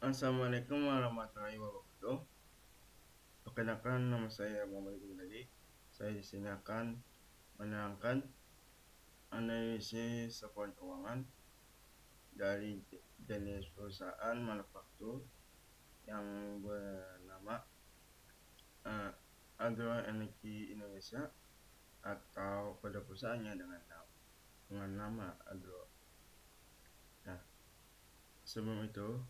Assalamualaikum warahmatullahi wabarakatuh. Perkenalkan, nama saya Muhammad Gunadi. Saya di sini akan menerangkan analisis laporan keuangan dari jenis perusahaan manufaktur yang bernama Agro Energi Indonesia atau pada perusahaannya dengan nama Agro. Nah, sebelum itu,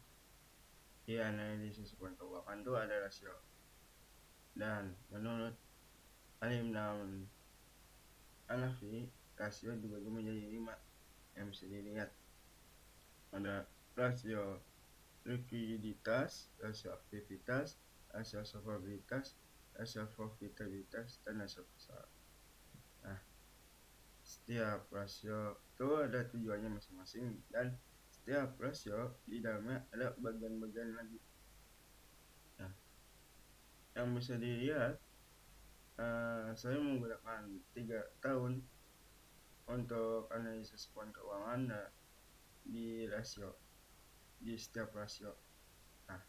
di analisis laporan keuangan itu ada rasio. Dan menurut Alim dan Hanafi, rasio dibagi menjadi 5 yang bisa dilihat. Ada rasio likuiditas, rasio aktivitas, rasio solvabilitas, rasio profitabilitas, dan rasio pasar. Nah, setiap rasio itu ada tujuannya masing-masing, dan setiap rasio di dalamnya ada bagian-bagian lagi. Nah, yang bisa dilihat, saya menggunakan 3 tahun untuk analisis keuangan di setiap rasio. Nah,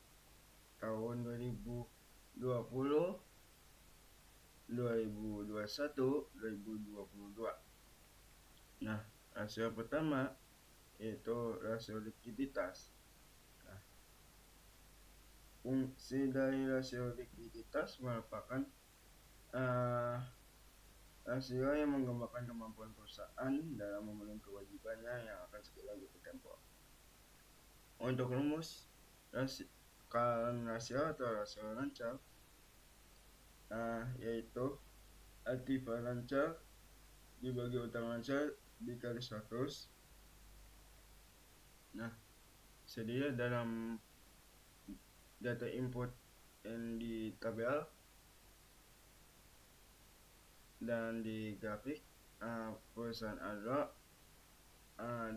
tahun 2020, 2021, 2022. Nah, rasio pertama yaitu rasio likuiditas. Nah, fungsi dari rasio likuiditas merupakan rasio yang menggambarkan kemampuan perusahaan dalam memenuhi kewajibannya yang akan segera jatuh tempo. Untuk rumus rasio atau rasio lancar, yaitu aktiva lancar dibagi utang lancar dikali 100. Nah, sedia dalam data input yang di tabel dan di grafik. Perusahaan Agro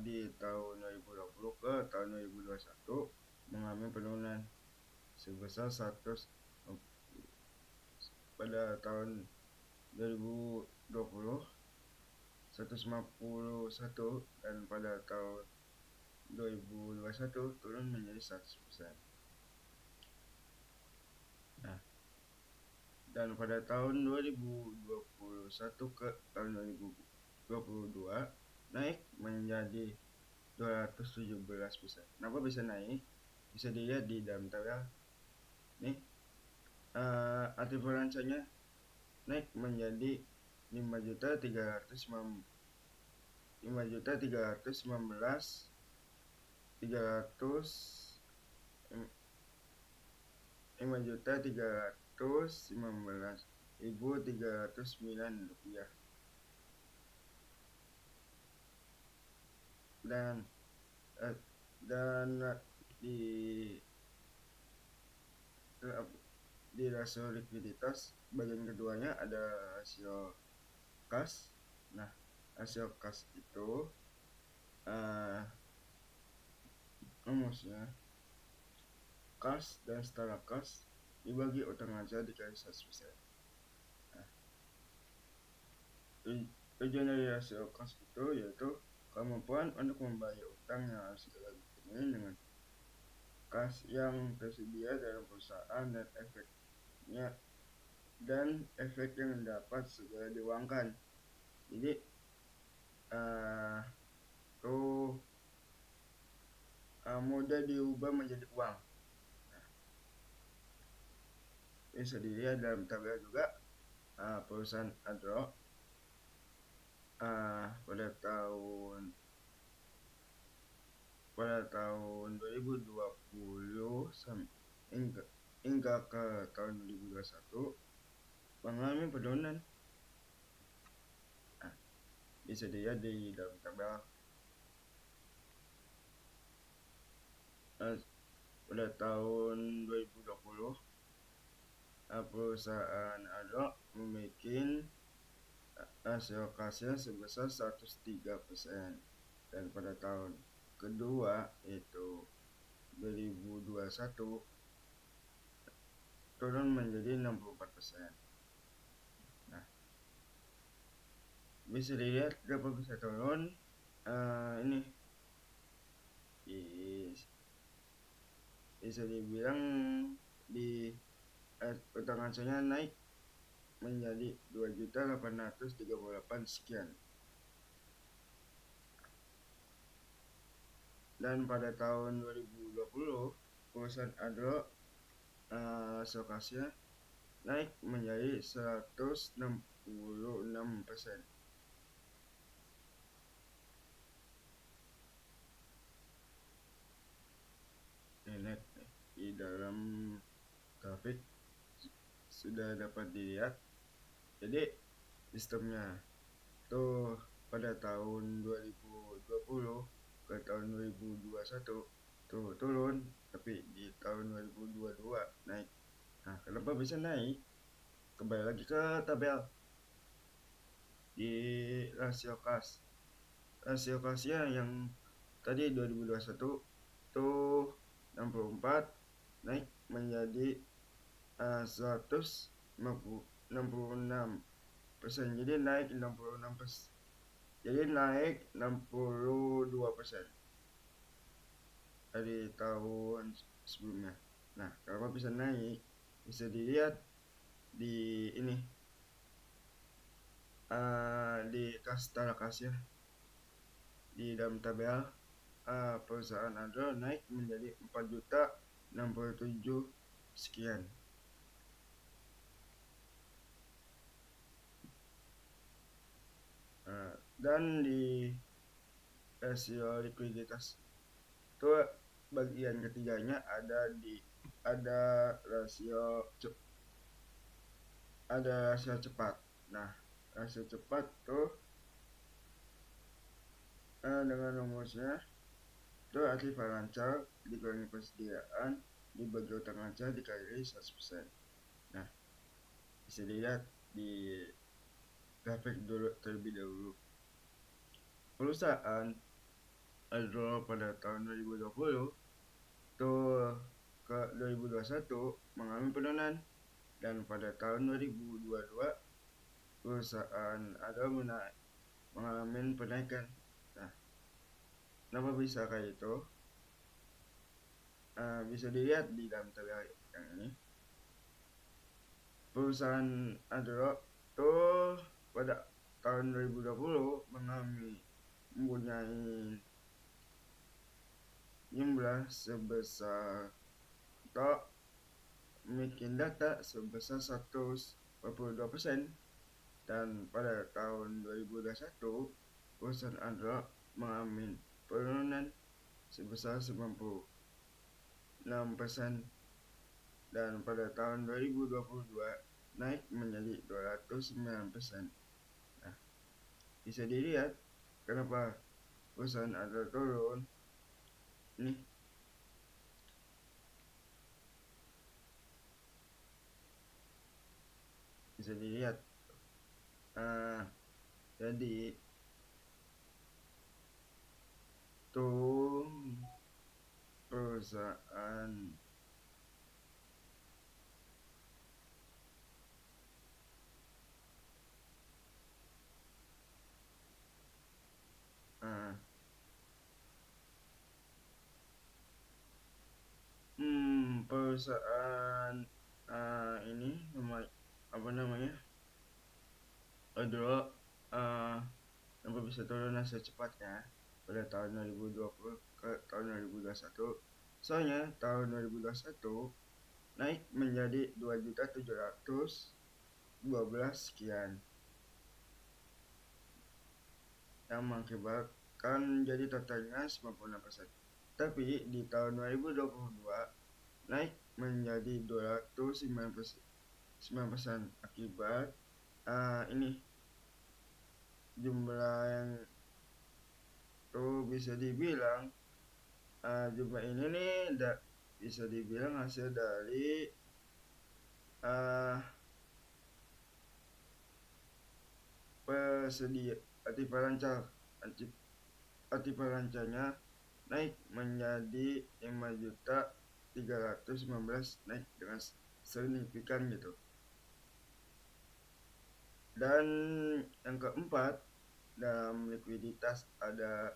di tahun 2020 ke tahun 2021 mengalami penurunan sebesar 100 pada tahun 2020 151, dan pada tahun 2021 turun menjadi 100%. Nah, dan pada tahun 2021 ke tahun 2022 naik menjadi 217%. Kenapa bisa naik? Bisa dilihat di dalam tabel. Nih, aktiva lancarnya naik menjadi 5.319.300 5.319.309 rupiah. Dan di rasio likuiditas bagian keduanya ada rasio kas. Nah, rasio kas itu rumusnya kas dan setara kas dibagi utang lancar dikali 100%. Nah, tujuan dari rasio kas itu yaitu kemampuan untuk membayar utang yang harus segera dipenuhi dengan kas yang tersedia dalam perusahaan dan efek yang dapat segera diuangkan. Jadi mudah diubah menjadi uang. Nah, bisa dilihat dalam tabel juga perusahaan Agro pada tahun 2020 hingga ke tahun 2021 mengalami penurunan. Bisa dilihat di dalam tabel. Pada tahun 2020 perusahaan Agro memiliki rasio kasnya sebesar 103%, dan pada tahun kedua yaitu 2021 turun menjadi 64%. Nah, bisa dilihat kenapa bisa turun. Ini di bisa dibilang di utang acuannya naik menjadi 2.838 sekian. Dan pada tahun 2020 perusahaan Adro Sokasnya naik menjadi 166%. Ini di dalam grafik sudah dapat dilihat. Jadi sistemnya tuh pada tahun 2020 ke tahun 2021 tuh turun, tapi di tahun 2022 naik. Nah, kenapa bisa naik? Kembali lagi ke tabel di rasio kas. Rasio kasnya yang tadi 2021 tuh 64 naik menjadi 166%. Jadi naik 66%. Jadi naik 62% dari tahun sebelumnya. Nah, kenapa bisa naik? Bisa dilihat di ini di kas kasnya di dalam tabel perusahaan Adro naik menjadi 4.067 sekian. Dan di rasio likuiditas itu bagian ketiganya ada rasio cepat. Nah, rasio cepat tuh dengan rumusnya itu arti lancar dikurangi persediaan dibagi utang lancar dikali 100%. Nah, bisa dilihat di grafik terlebih dahulu. Perusahaan Adro pada tahun 2020 tuh ke 2021 mengalami penurunan, dan pada tahun 2022 perusahaan Adro mengalami penaikan. Nah, kenapa bisa kayak itu? Bisa dilihat di dalam tabel yang ini. Perusahaan Adro tuh pada tahun 2020 mempunyai jumlah sebesar atau memiliki data sebesar 142%, dan pada tahun 2021 perusahaan Adro mengalami penurunan sebesar 96%, dan pada tahun 2022 naik menjadi 209%. Nah, bisa dilihat kenapa perusahaan Adro turun. Ini bisa dilihat. Jadi tuh perusahaan perusahaan ini apa namanya Adro kenapa bisa turun secepatnya pada tahun 2020 ke tahun 2021? Soalnya tahun 2021 naik menjadi 2.712 sekian, yang mengakibatkan jadi totalnya 96%. Tapi di tahun 2022 naik menjadi 209% akibat ini jumlah yang tuh bisa dibilang jumlah ini nih bisa dibilang hasil dari Aktiva lancarnya naik menjadi 5.315, naik dengan signifikan gitu. Dan yang keempat, dalam likuiditas ada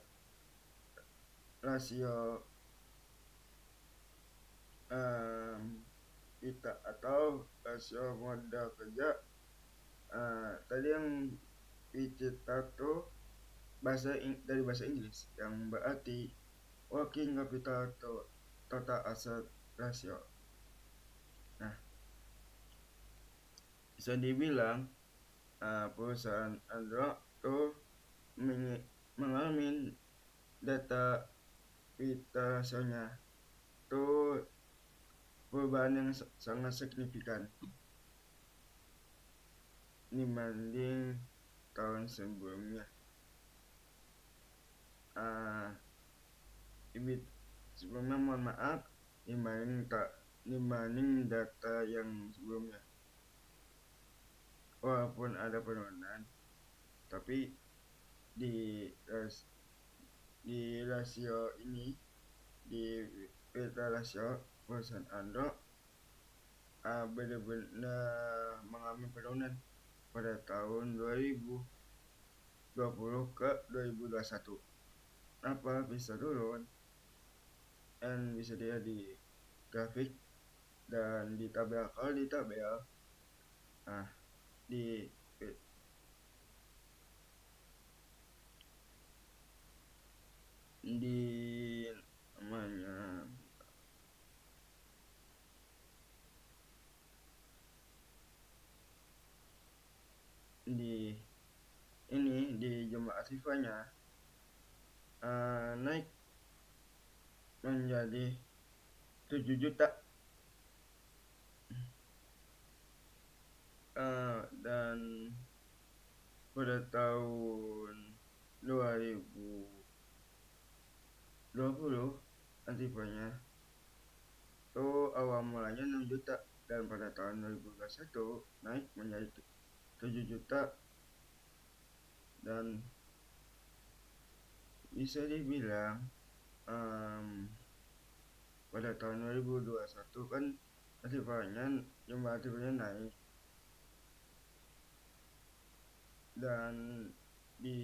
rasio em, kita atau rasio modal kerja. Tadi yang kita tuh dari bahasa Inggris yang berarti working capital to total asset ratio. Nah, bisa dibilang perusahaan Android tuh mengalami data rasionya tuh perubahan yang sangat signifikan dibanding tahun sebelumnya. Sebelumnya mohon maaf dibanding data yang sebelumnya. Walaupun ada penurunan, tapi di rasio ini, di beta rasio perusahaan Android benar-benar mengalami penurunan pada tahun 2020 ke 2021. Kenapa bisa turun? Dan bisa dilihat di grafik dan di tabel. Kalau di tabel, di namanya di jumlah aktifnya naik menjadi 7 juta dan pada tahun 2020 aktifnya tuh awal mulanya 6 juta dan pada tahun 2021 naik menjadi 7 juta dan bisa dibilang pada tahun 2021 kan jumlah aktifnya naik dan di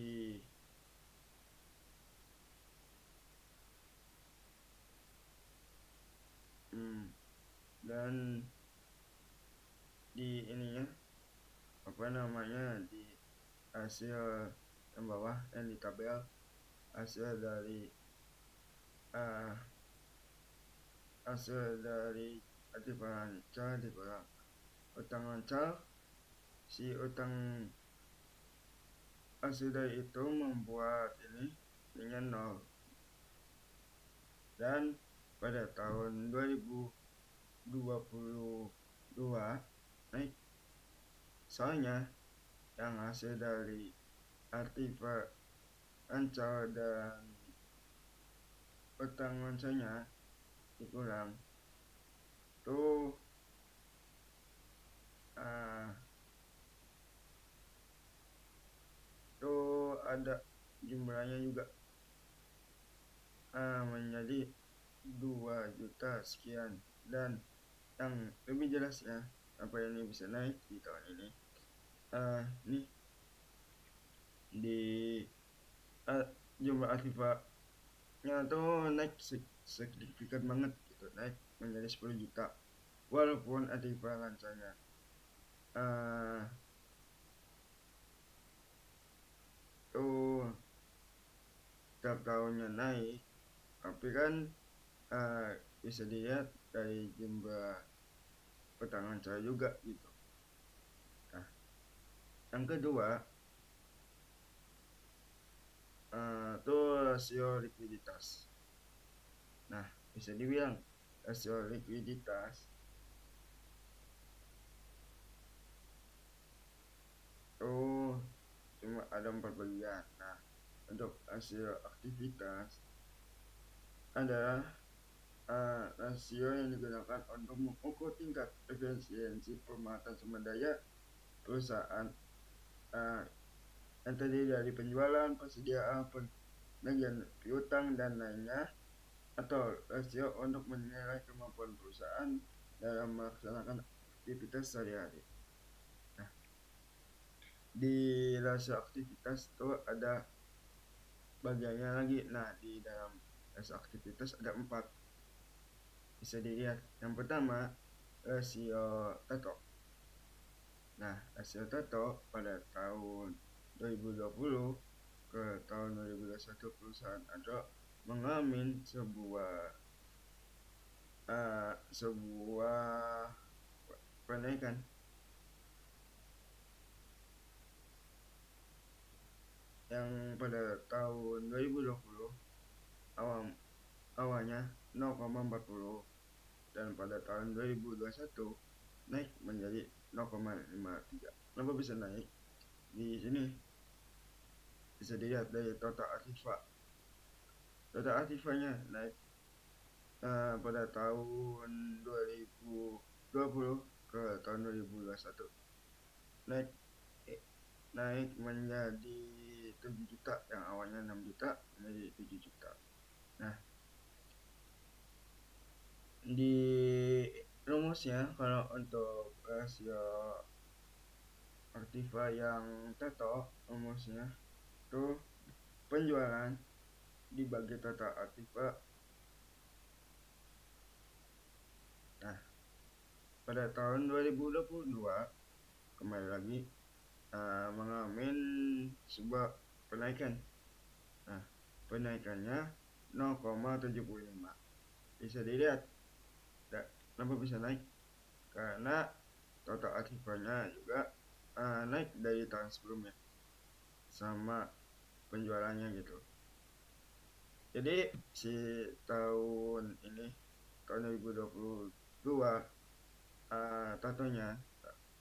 ininya di hasil yang bawah yang di tabel hasil dari aktifan lancar dikurang utang lancar, si utang hasil dari itu membuat ininya nol. Dan pada tahun 2022 naik, soalnya yang hasil dari aktifan lancar dan utang lancarnya dikurang tuh ada jumlahnya juga menjadi 2 juta sekian. Dan yang lebih jelasnya apa ini bisa naik di tahun ini nih di jumlah aktifnya tuh naik signifikan banget gitu, naik menjadi 10 juta walaupun aktifan lancarnya tuh setiap tahunnya naik, tapi kan bisa dilihat dari jumlah utang lancar juga gitu. Nah, yang kedua tuh rasio likuiditas. Nah, bisa dibilang rasio likuiditas tuh cuma ada 4 bagian. Nah, untuk rasio aktivitas adalah rasio yang digunakan untuk mengukur tingkat efisiensi pemanfaatan sumber daya perusahaan yang terdiri dari penjualan, persediaan, penagihan piutang dan lainnya, atau rasio untuk menilai kemampuan perusahaan dalam melaksanakan aktivitas sehari-hari. Nah, di rasio aktivitas itu ada bagiannya lagi. Nah, di dalam rasio aktivitas ada 4. bisa dilihat. Yang pertama, rasio Tato. Nah, rasio Tato pada tahun 2020 ke tahun 2021 perusahaan Adro mengalami sebuah kenaikan yang pada tahun 2020 awalnya 0,40 dan pada tahun 2021 naik menjadi 0,53. Kenapa bisa naik? Di sini bisa dilihat dari total aktiva. Total aktivanya naik pada tahun 2020 ke tahun 2021 naik naik menjadi 7 juta yang awalnya 6 juta menjadi 7 juta. Nah, di rumusnya kalau untuk rasio aktiva yang Tato, rumusnya itu penjualan dibagi total aktiva. Nah, pada tahun 2022 kembali lagi mengalami sebuah penaikan. Nah, penaikannya 0,75. Bisa dilihat, kenapa bisa naik? Karena total aktifnya juga naik dari tahun sebelumnya sama penjualannya gitu. Jadi si tahun ini tahun 2022 tatonya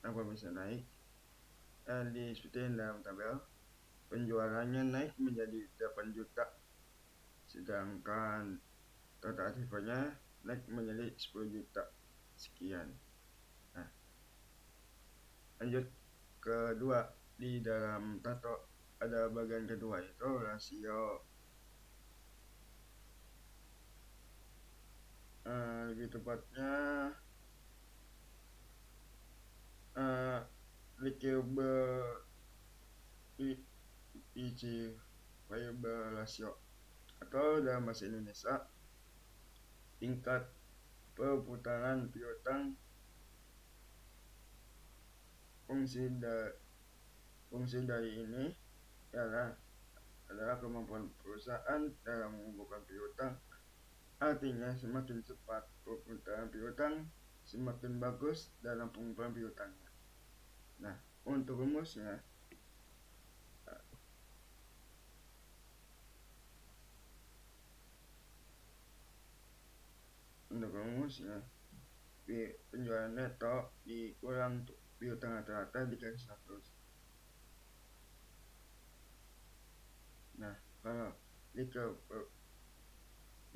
kenapa bisa naik? Disebutin dalam tabel penjualannya naik menjadi 8 juta sedangkan total aktifnya naik menjadi 10 juta sekian. Nah, lanjut kedua, di dalam tato ada bagian kedua itu rasio lebih tepatnya recoverable ratio atau dalam bahasa Indonesia tingkat perputaran piutang. Fungsi dari ini adalah kemampuan perusahaan dalam mengumpulkan piutang. Artinya semakin cepat perputaran piutang, semakin bagus dalam pengumpulan piutangnya. Nah, untuk rumusnya penjualan neto dikurang piutang rata-rata dikali 100. Nah, kalau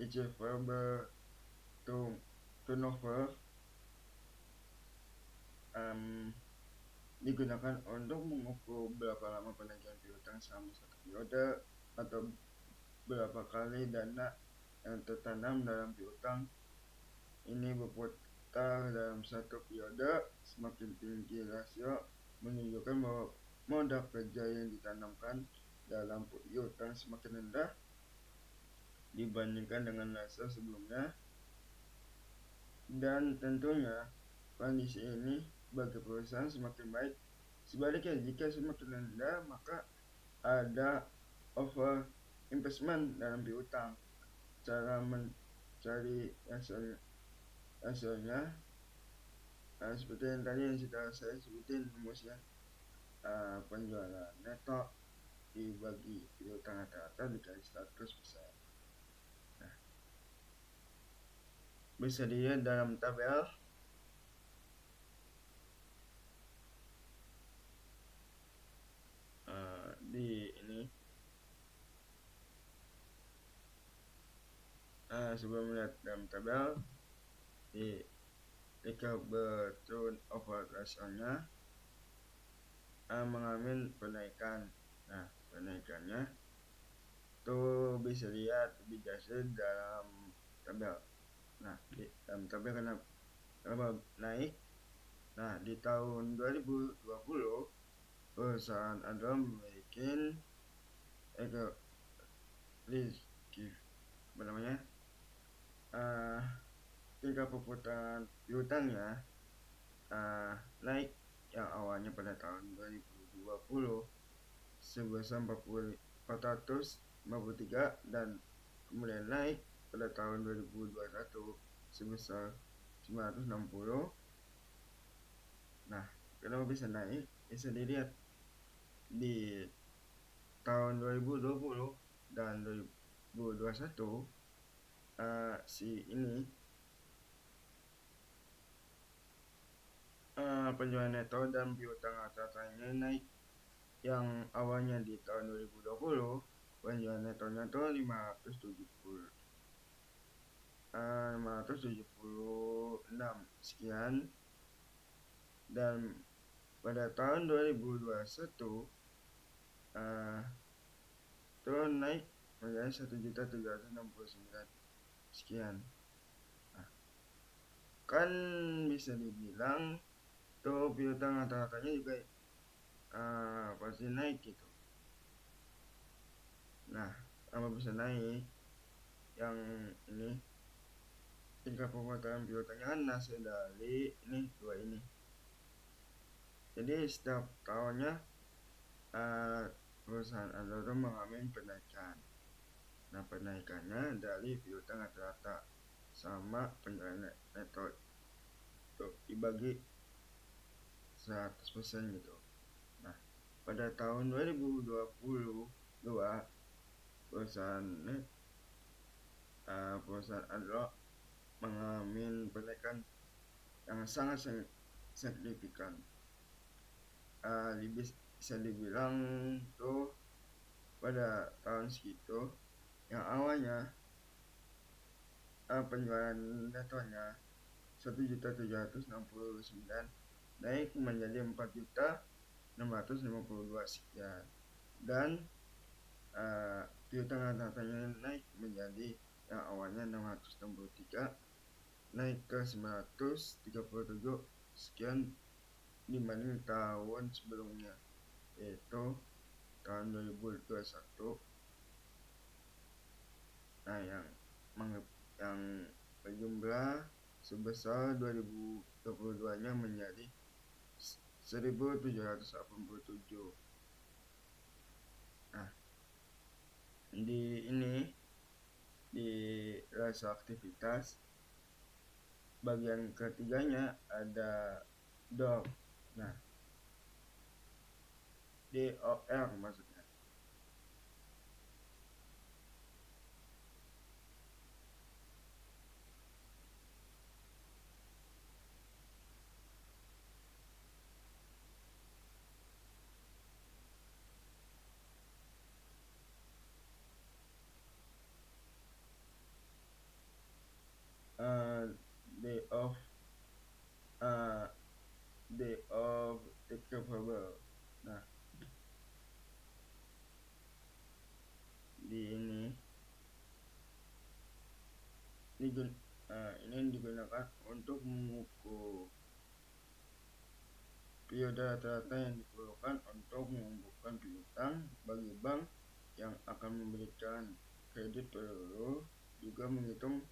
recoverable turnover digunakan untuk mengukur berapa lama penagihan piutang selama satu periode atau berapa kali dana yang tertanam dalam piutang ini berputar dalam satu periode. Semakin tinggi rasio menunjukkan bahwa modal kerja yang ditanamkan dalam piutang semakin rendah dibandingkan dengan rasio sebelumnya, dan tentunya kondisi ini bagi perusahaan semakin baik. Sebaliknya, jika semakin rendah maka ada over investment dalam piutang. Cara mencari hasilnya seperti yang tadi yang sudah saya sebutin rumusnya, penjualan neto dibagi piutang rata-rata dikali 100%. Nah, bisa dilihat dalam tabel di ini. Sebelum melihat dalam tabel di recoverable turnover ratio-nya mengalami penaikan. Nah, penaikannya tuh bisa lihat lebih jelas dalam tabel. Nah, di dalam tabel kenapa naik? Nah, di tahun 2020 perusahaan Adro memiliki apa namanya tingkat perputaran piutangnya naik, yang awalnya pada tahun 2020 sebesar 453 dan kemudian naik pada tahun 2021 sebesar 960. Nah, kenapa bisa naik? Bisa dilihat di tahun 2020 dan 2021 si ini penjualan neto dan piutang rata-ratanya naik. Yang awalnya di tahun 2020 penjualan netonya tuh 576 sekian, dan pada tahun 2021 turun naik menjadi 1.769 sekian. Nah, kan bisa dibilang tuh piutang rata-ratanya juga pasti naik gitu. Nah, apa bisa naik? Yang ini tingkat perputaran piutangnya kan hasil dari ini dua ini. Jadi setiap tahunnya perusahaan Andorra mengalami penaikan. Nah, penaikannya dari piutang rata-rata sama penjualan neto tuh dibagi 100% gitu. Nah, pada tahun 2022 perusahaan Andorra mengalami penaikan yang sangat signifikan. Bisa dibilang tuh pada tahun segitu yang awalnya penjualan netonya 1.769 naik menjadi 4.652 sekian, dan piutang rata-ratanya naik menjadi yang awalnya 663 naik ke 937 sekian dibanding tahun sebelumnya, yaitu tahun 2021. Nah, yang berjumlah sebesar 2022-nya menjadi 1.787. Nah, di rasa aktivitas bagian ketiganya ada DOR. Nah, DOR maksudnya. Day of recoverable. Nah, ini digunakan untuk mengukur periode rata-rata yang diperlukan untuk mengumpulkan piutang bagi bank yang akan memberikan kredit perlu, juga menghitung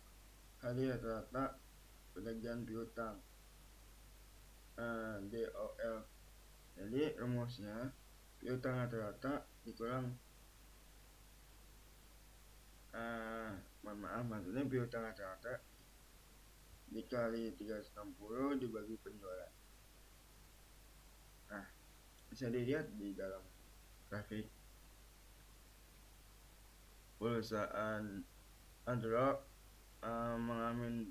hari rata-rata penagihan piutang DOL. Jadi rumusnya piutang rata-rata dikurang maksudnya piutang rata-rata dikali 360 dibagi penjualan. Nah, bisa dilihat di dalam grafik perusahaan Andorra mengalami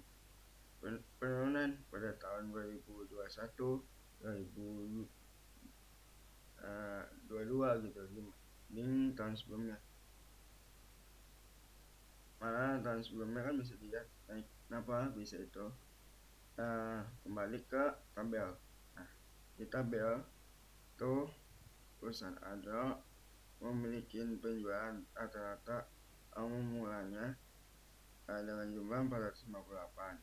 penurunan pada tahun 2021 2022 gitu di tahun sebelumnya. Malah tahun sebelumnya kan bisa dilihat naik. Kenapa bisa itu? Kembali ke tabel. Nah, di tabel tuh perusahaan Andorra memiliki penjualan rata-rata mulanya dengan jumlah 458.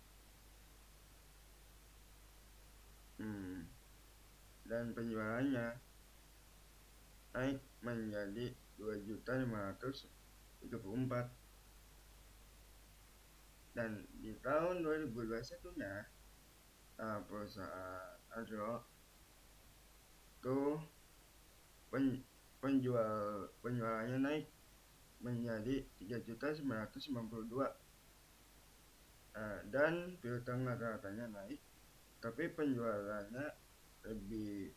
Dan penjualannya naik menjadi 2.534. Dan di tahun 2021-nya perusahaan Android tuh penjualannya naik menjadi 3.992, dan piutang rata-ratanya naik, tapi penjualannya lebih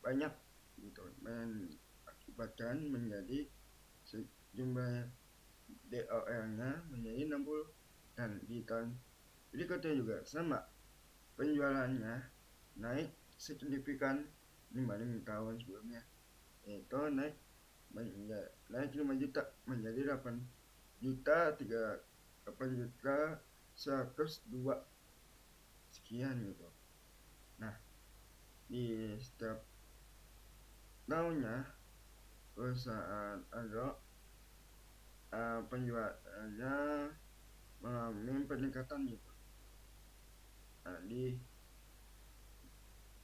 banyak gitu, mengakibatkan menjadi sejumlah DOR-nya menjadi 60. Dan di tahun berikutnya juga sama, penjualannya naik signifikan dibanding tahun sebelumnya, yaitu naik 5 juta menjadi 8.102 sekian gitu. Nah, di setiap tahunnya perusahaan Android penjualannya mengalami peningkatan gitu. Nah,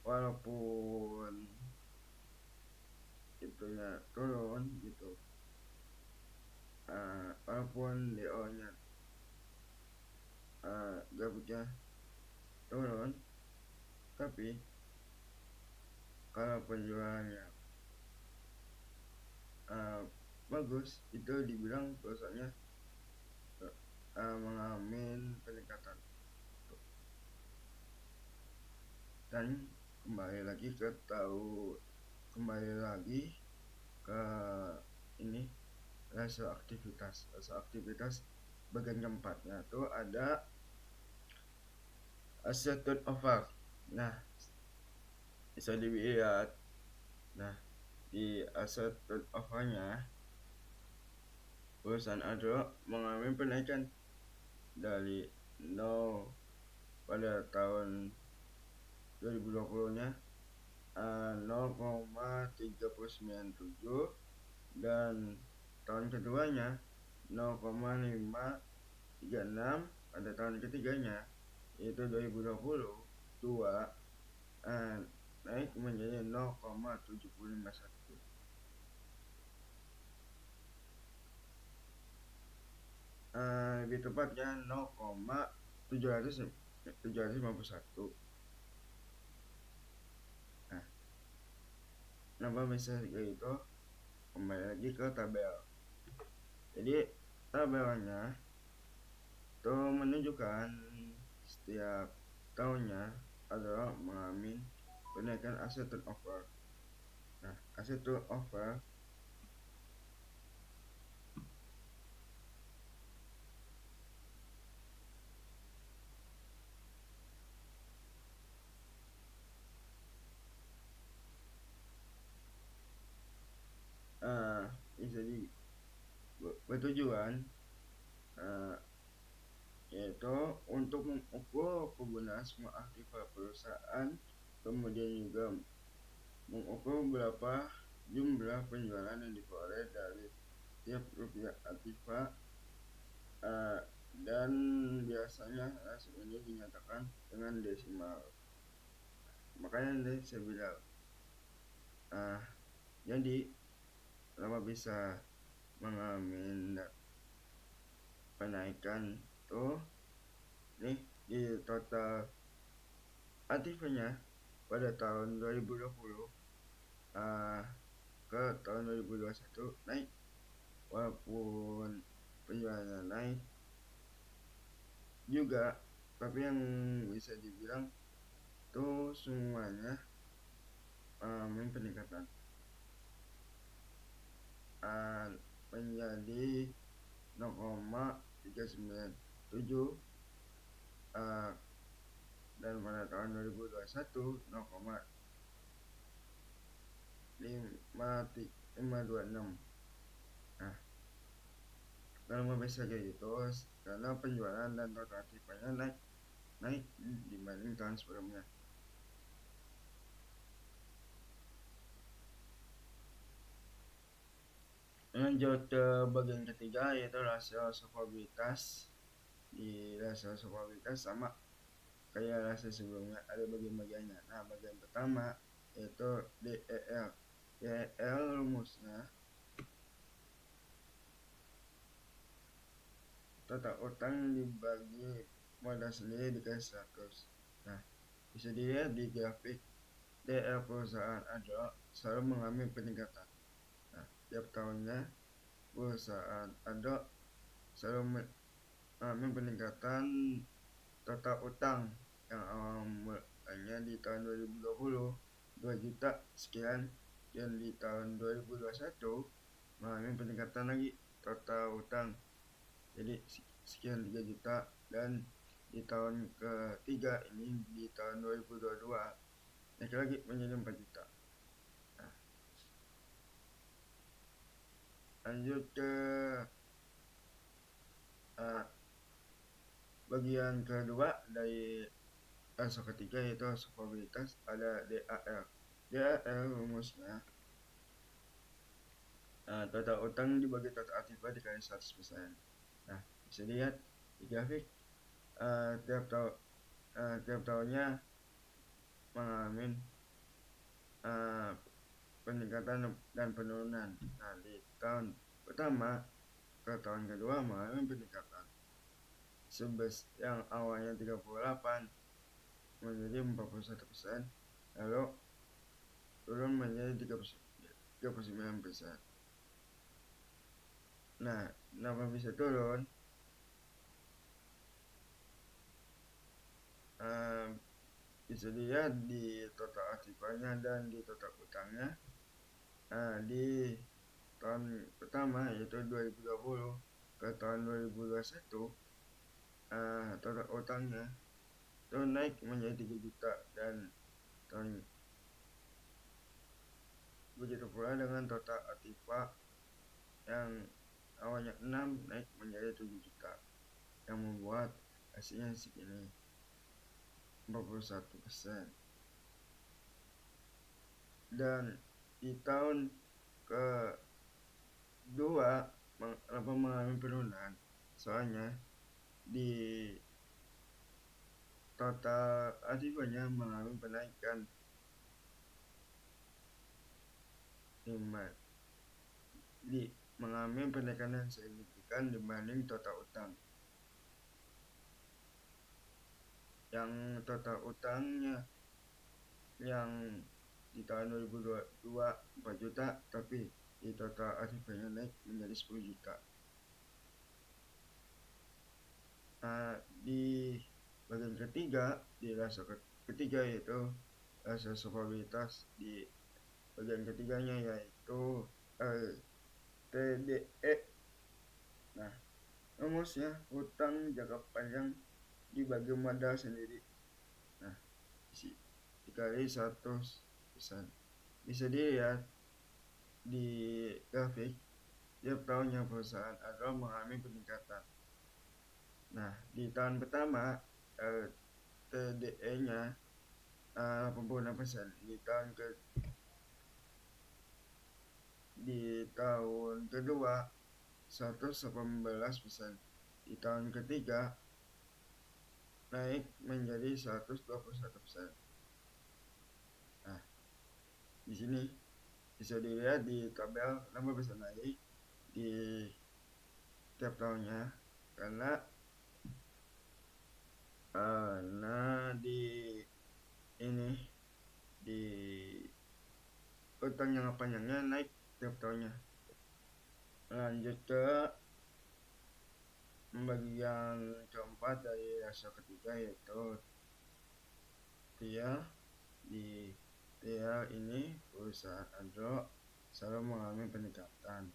walaupun itunya turun gitu, walaupun DO-nya grafiknya turun, tapi kalau penjualannya bagus, itu dibilang perusahaannya mengalami peningkatan. Dan kembali lagi ke ini rasio aktivitas bagian keempatnya tuh ada asset turnover. Nah, bisa dilihat. Nah, di asset turnover-nya perusahaan Android mengalami penaikan dari 0 pada tahun 2020-nya 0,397, dan tahun keduanya 0,536, pada tahun ketiganya yaitu 2022 naik menjadi 0,751. Lebih tepatnya 0,751. Nah, kenapa bisa gitu? Kembali lagi ke tabel. Jadi tabelnya itu menunjukkan setiap tahunnya adalah mengalami kenaikan aset turnover. Nah, aset turnover bisa bertujuan yaitu untuk mengukur penggunaan semua aktiva perusahaan, kemudian juga mengukur berapa jumlah penjualan yang diperoleh dari tiap rupiah aktiva, dan biasanya hasil ini dinyatakan dengan desimal. Makanya tadi saya bilang, jadi kenapa bisa mengalami penaikan tuh nih di total aktifnya pada tahun 2020 ke tahun 2021 naik, walaupun penjualannya naik juga, tapi yang bisa dibilang tuh semuanya peningkatan menjadi 0,397, dan pada tahun 2021 0,526. Nah, kenapa bisa kayak gitu? Karena penjualan dan total aktifnya naik dibanding tahun sebelumnya. Lanjut ke bagian ketiga, yaitu rasio solvabilitas. Di rasio solvabilitas sama kayak rasio sebelumnya, ada bagian-bagiannya. Nah, bagian pertama yaitu DER. DER rumusnya total utang dibagi modal sendiri dikali 100. Nah, bisa dilihat di grafik DR perusahaan Adro selalu mengalami peningkatan. Nah, tiap tahunnya perusahaan Adro selalu mengalami peningkatan total utang yang awal mulanya di tahun 2020 2 juta sekian, dan di tahun 2021 mengalami peningkatan lagi total utang jadi sekian 3 juta, dan di tahun ketiga ini di tahun 2022 naik lagi menjadi 4 juta. Nah, lanjut ke bagian kedua dari rasio ketiga, yaitu rasio probabilitas. Ada DAR. DAR rumusnya total utang dibagi total aktiva dikali 100%. Nah, bisa dilihat di grafik tiap tahunnya mengalami peningkatan dan penurunan. Nah, di tahun pertama ke tahun kedua mengalami peningkatan yang awalnya 38 menjadi 41%, lalu turun menjadi 39%. Nah, kenapa bisa turun? Bisa dilihat di total aktifanya dan di total utangnya. Di tahun pertama yaitu 2020 ke tahun 2021 total utangnya itu naik menjadi 3 juta, dan tahun begitu pula dengan total aktiva yang awalnya 6 naik menjadi 7 juta, yang membuat hasilnya segini 41%. Dan di tahun kedua mengalami penurunan, soalnya di total aktifanya mengalami penaikan mengalami penaikan yang signifikan dibanding total utang. Yang total utangnya yang di tahun 2022 4 juta, tapi di total aktifnya naik menjadi 10 juta. Di bagian ketiga, di rasio ketiga yaitu rasio probabilitas. Di bagian ketiganya yaitu TDE. Nah, rumusnya hutang jangka panjang dibagi modal sendiri. Nah, dikali 100%. Bisa dilihat di grafik tiap tahunnya perusahaan Adro mengalami peningkatan. Nah, di tahun pertama TDE-nya 86%, di tahun kedua 118%, di tahun ketiga naik menjadi 121%. Nah, di sini bisa dilihat di tabel kenapa bisa naik di tiap tahunnya, karena di utang jangka panjangnya naik tiap tahunnya. Lanjut ke bagian keempat dari rasio ketiga, yaitu TIA. Di TIA ini perusahaan Adro selalu mengalami peningkatan.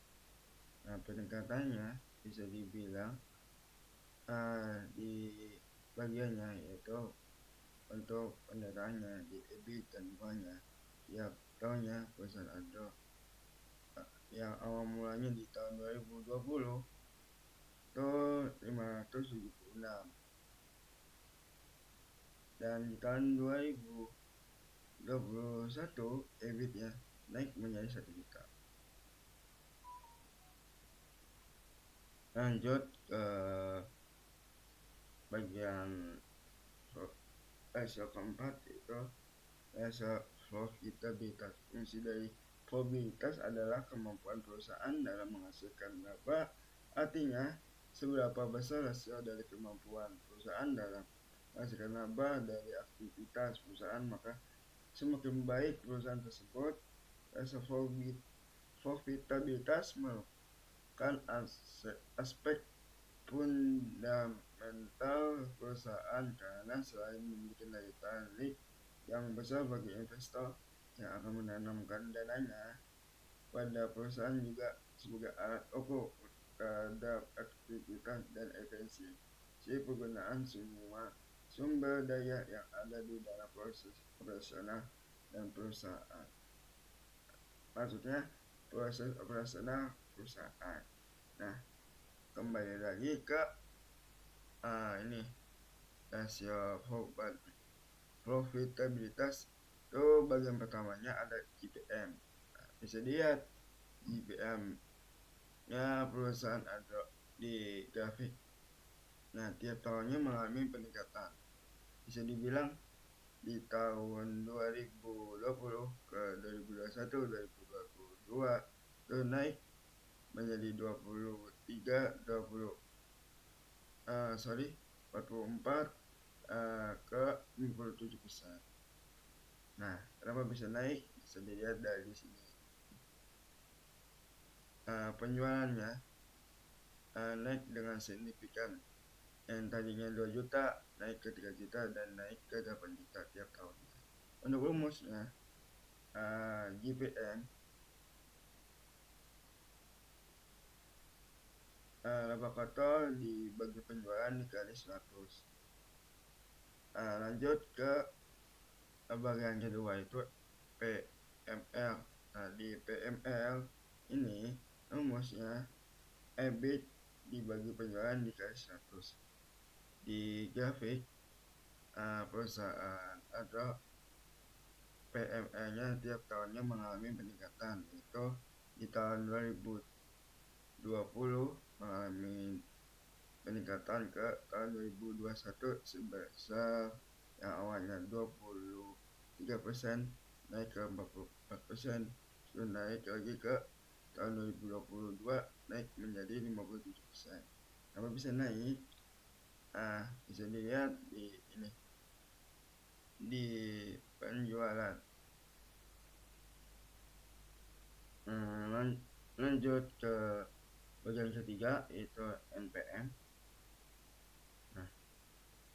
Nah, peningkatannya bisa dibilang di bagiannya yaitu untuk pendatangannya di EBIT dan bunganya. Tiap tahunnya perusahaan Adro yang awal mulanya di tahun 2020 itu 576, dan di tahun 2021 EBIT-nya naik menjadi 1 juta. Lanjut ke bagian rasio keempat, yaitu rasio profitabilitas. Fungsi dari probabilitas adalah kemampuan perusahaan dalam menghasilkan laba. Artinya seberapa besar rasio dari kemampuan perusahaan dalam menghasilkan laba dari aktivitas perusahaan, maka semakin baik perusahaan tersebut. Rasa profitabilitas merupakan aspek fundamental perusahaan karena selain memiliki daya tarik yang besar bagi investor yang akan menanamkan dananya pada perusahaan, juga sebagai alat ukur terhadap aktivitas dan efisiensi penggunaan semua sumber daya yang ada di dalam proses operasional dan perusahaan. Maksudnya proses operasional perusahaan. Nah, kembali lagi ke ini rasio profitabilitas. Itu bagian pertamanya ada GPM. Nah, bisa dilihat GPM nya perusahaan ada di grafik. Nah, tiap tahunnya mengalami peningkatan. Bisa dibilang di tahun 2020 ke 2021, 2022 itu naik menjadi 44 ke 57%. Nah, kenapa bisa naik? Bisa dilihat dari sini. Penjualannya naik dengan signifikan. Yang tadinya 2 juta naik ke 3 juta dan naik ke 8 juta tiap tahunnya. Untuk rumusnya, GPM laba kotor dibagi penjualan dikali 100. Lanjut ke bagian kedua, itu PML. Nah, di PML ini rumusnya EBIT dibagi penjualan dikali 100. Di grafik perusahaan ada PML-nya tiap tahunnya mengalami peningkatan, yaitu di tahun 2020 mengalami peningkatan ke tahun 2021 sebesar yang awalnya 23% naik ke 44%, sudah naik lagi ke tahun 2022 naik menjadi 57%. Kenapa bisa naik? Bisa dilihat di ini, di penjualan. Lanjut ke bagian ketiga, yaitu NPM. Nah,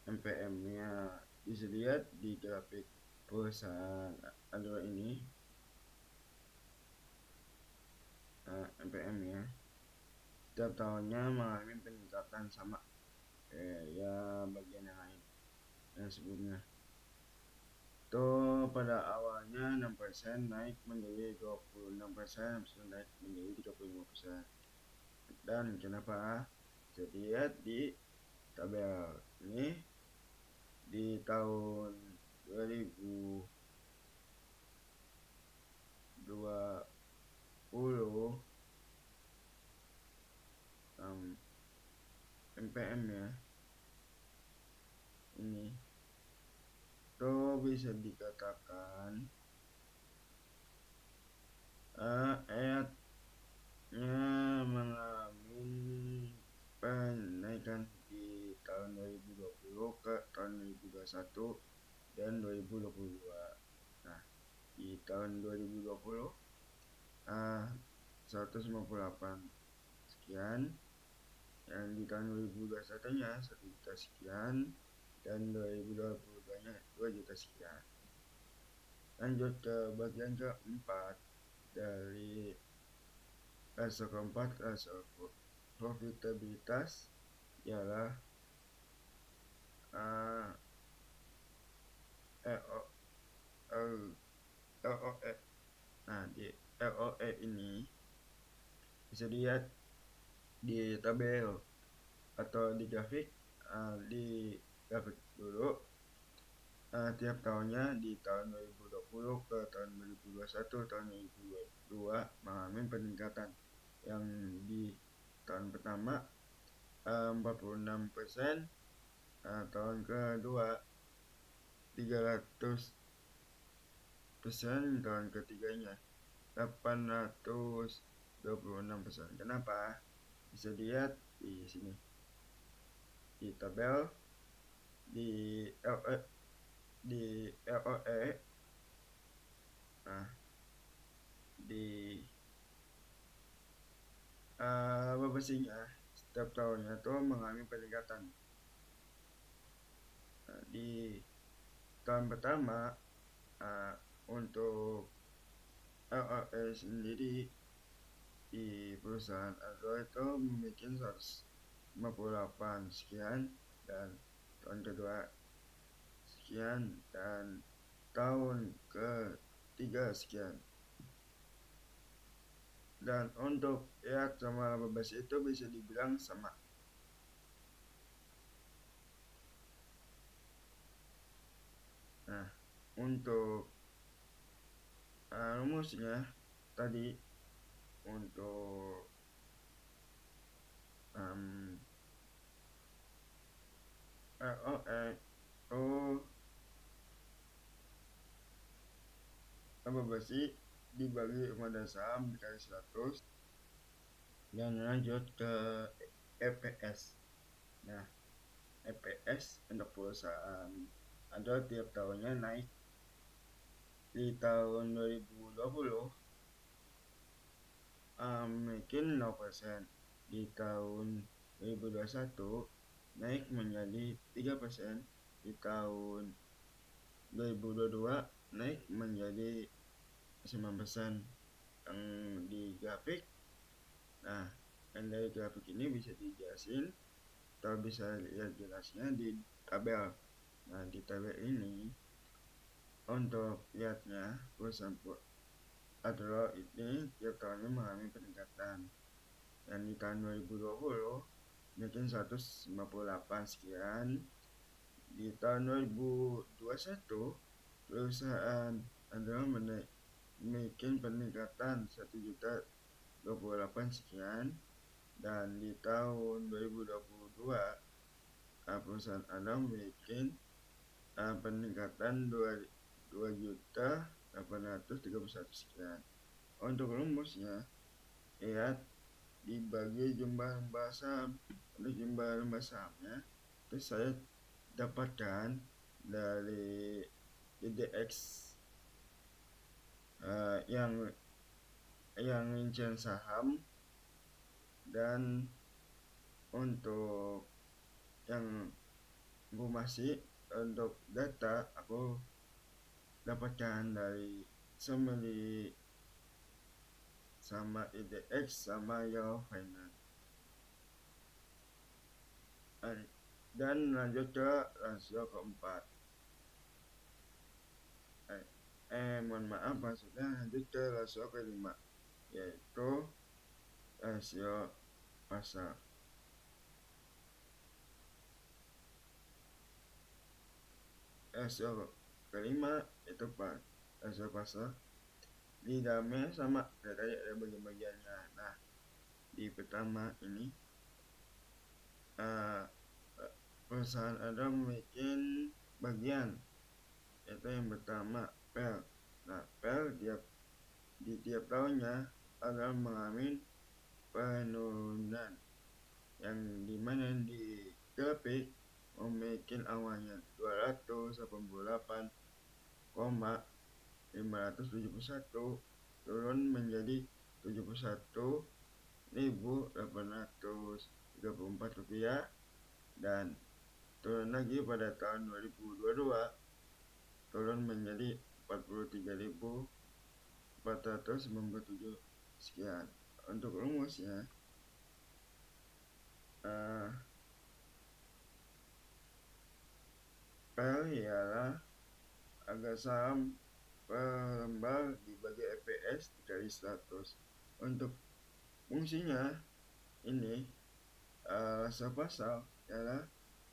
NPM-nya bisa dilihat di grafik perusahaan Android ini. NPM-nya setiap tahunnya mengalami peningkatan sama ya bagian yang lain yang sebelumnya. Itu pada awalnya 6% naik menjadi 26%, naik menjadi 35%. Dan kenapa? Bisa dilihat di tabel ini. Di tahun 2020 NPM ya ini itu bisa dikatakan nya mengalami penaikan di tahun 2020 ke tahun 2021 dan 2022. Nah, di tahun 2020 158 sekian, yang di tahun 2021 nya 1 juta sekian, dan 2022 nya 2 juta sekian. Lanjut ke bagian keempat, dari rasio keempat, rasio profitabilitas ialah LOE. Nah, di LOE ini bisa dilihat di tabel atau di grafik. Di grafik dulu, tiap tahunnya di tahun 2020 ke tahun 2021, tahun 2022 mengalami peningkatan. Yang di tahun pertama 46%, tahun kedua 300%, tahun ketiganya 826%. Kenapa? Bisa dilihat di sini. di tabel di LE, di LOE. Nah, di babasinya setiap tahunnya tuh mengalami peningkatan. Nah, di tahun pertama untuk LOE sendiri di perusahaan Android itu memiliki 158 sekian, dan tahun kedua sekian, dan tahun ketiga sekian. Dan untuk IAT sama babasi itu bisa dibilang sama. Nah, untuk rumusnya tadi untuk LOE itu babasi dibagi pada saham dikali 100 dan lanjut ke EPS. Nah, EPS untuk perusahaan ada tiap tahunnya naik. Di tahun 2020 mungkin 0%. Di tahun 2021 naik menjadi 3%. Di tahun 2022 naik menjadi 9%. Yang di grafik, nah yang dari grafik ini bisa dijelasin atau bisa lihat jelasnya di tabel. Nah, di tabel ini untuk lihatnya perusahaan Android ini tiap tahunnya mengalami peningkatan. Dan di tahun 2020 mungkin 158 sekian. Di tahun 2021 perusahaan Android memiliki peningkatan 1.028 sekian. Dan di tahun 2022 perusahaan Android memiliki peningkatan 2.831 sekian. Untuk rumusnya, lihat dibagi jumlah lembar saham. Untuk jumlah lembar sahamnya itu saya dapatkan dari IDX yang rincian saham, dan untuk yang informasi untuk data aku dapatkan dari Semeli sama IDX sama Yahoo Finance. Dan lanjut ke rasio keempat. Mohon maaf, maksudnya lanjut ke rasio kelima, yaitu rasio pasar. Rasio kelima itu rasio pasar. Di dalamnya sama, tadi ada bagian-bagiannya. Nah, di pertama ini perusahaan ada memiliki bagian, yaitu yang pertama PEL. Nah, PEL di tiap tahunnya akan mengalami penurunan, yang dimana di grafik memiliki awalnya 288,571 turun menjadi 71.834 rupiah, dan turun lagi pada tahun 2022 turun menjadi 43.497 sekian. Untuk rumusnya PEL ialah harga saham per lembar dibagi EPS dikali 100. Untuk fungsinya ini rasio pasar ialah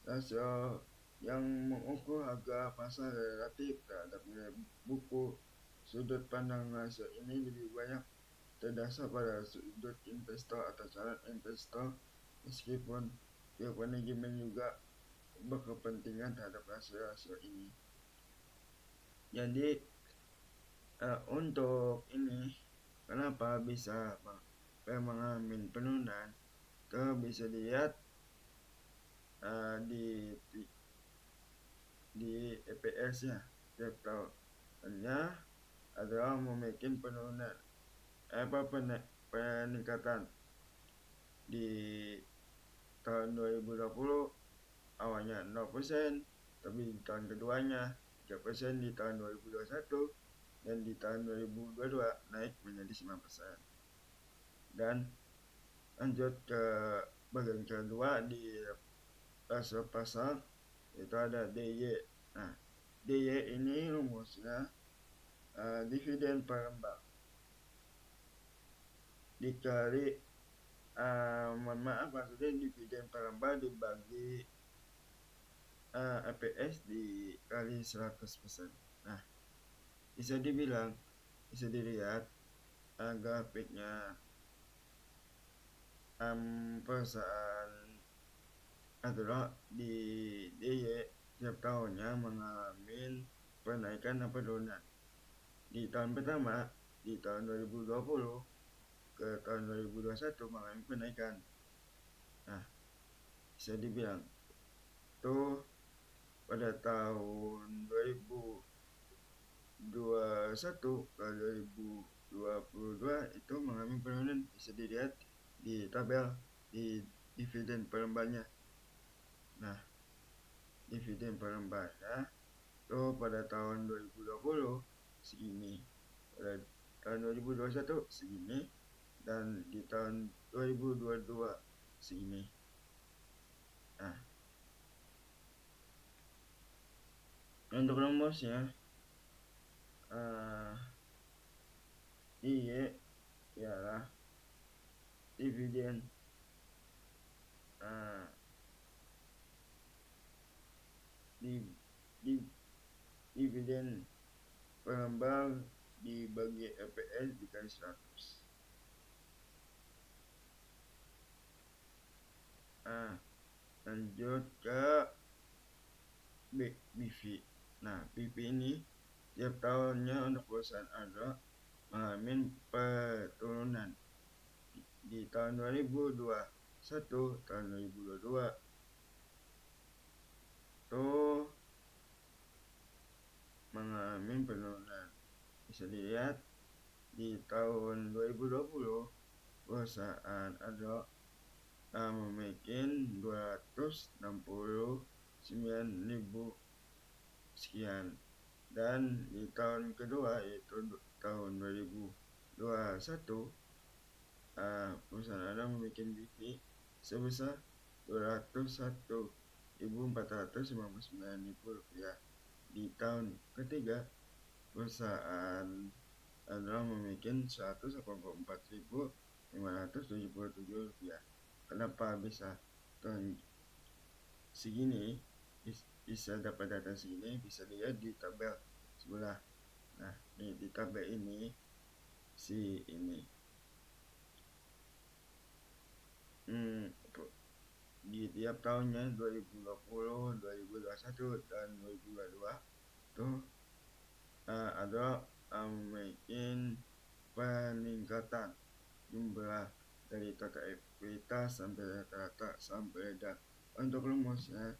rasio yang mengukur harga pasar relatif terhadap nilai buku. Sudut pandang rasio ini lebih banyak terdasar pada sudut investor atau calon investor, meskipun pihak manajemen juga berkepentingan terhadap rasio-rasio ini. Jadi untuk ini kenapa bisa mengalami penurunan, itu bisa dilihat di EPS-nya tiap tahunnya adalah membuat penurunan peningkatan di tahun 2020 awalnya 0%, tapi di tahun keduanya 3% di tahun 2021, dan di tahun 2022 naik menjadi 9%. Dan lanjut ke bagian kedua di pasar itu ada DY. Nah, DY ini rumusnya dividen per lembar dikali maksudnya dividen per lembar dibagi EPS dikali 100%. Nah, bisa dilihat grafiknya perusahaan adalah di DY tiap tahunnya mengalami penaikan dan penurunan. Di tahun pertama, di tahun 2020 ke tahun 2021 mengalami penaikan. Nah, bisa dibilang tuh pada tahun 2021 ke 2022 itu mengalami penurunan. Bisa dilihat di tabel di dividen per lembarnya. Nah, dividen per lembarnya tuh pada tahun 2020 segini, pada tahun 2021 segini, dan di tahun 2022 segini. Nah, untuk rumusnya IY ialah dividen dividen per lembar dibagi EPS dikali 100. Lanjut ke BV. Nah, BV ini tiap tahunnya untuk perusahaan ada mengalami penurunan di tahun 2021, tahun 2022 tuh mengalami penurunan. Bisa dilihat di tahun 2020 perusahaan ada memiliki 269.000 sekian, dan di tahun kedua yaitu tahun 2021 perusahaan ada memiliki BV sebesar Rp201.459. Di tahun ketiga perusahaan adalah memiliki Rp184.577. Kenapa bisa segini, bisa dapat data segini? Bisa dilihat di tabel sebelah. Nah, di tabel ini di tiap tahunnya 2020, 2021, dan 2022 tuh ada memiliki peningkatan jumlah dari total ekuitas sampai rata-rata sampai dan untuk rumusnya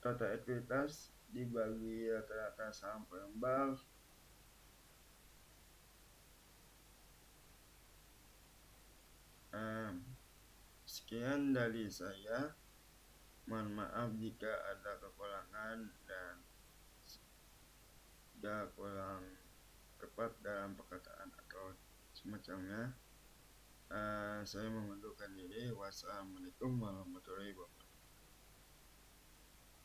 total ekuitas dibagi rata-rata saham per lembar sekian dari saya. Mohon maaf jika ada kekurangan dan kurang tepat dalam perkataan atau semacamnya. Saya mengundurkan diri. Wassalamualaikum warahmatullahi wabarakatuh.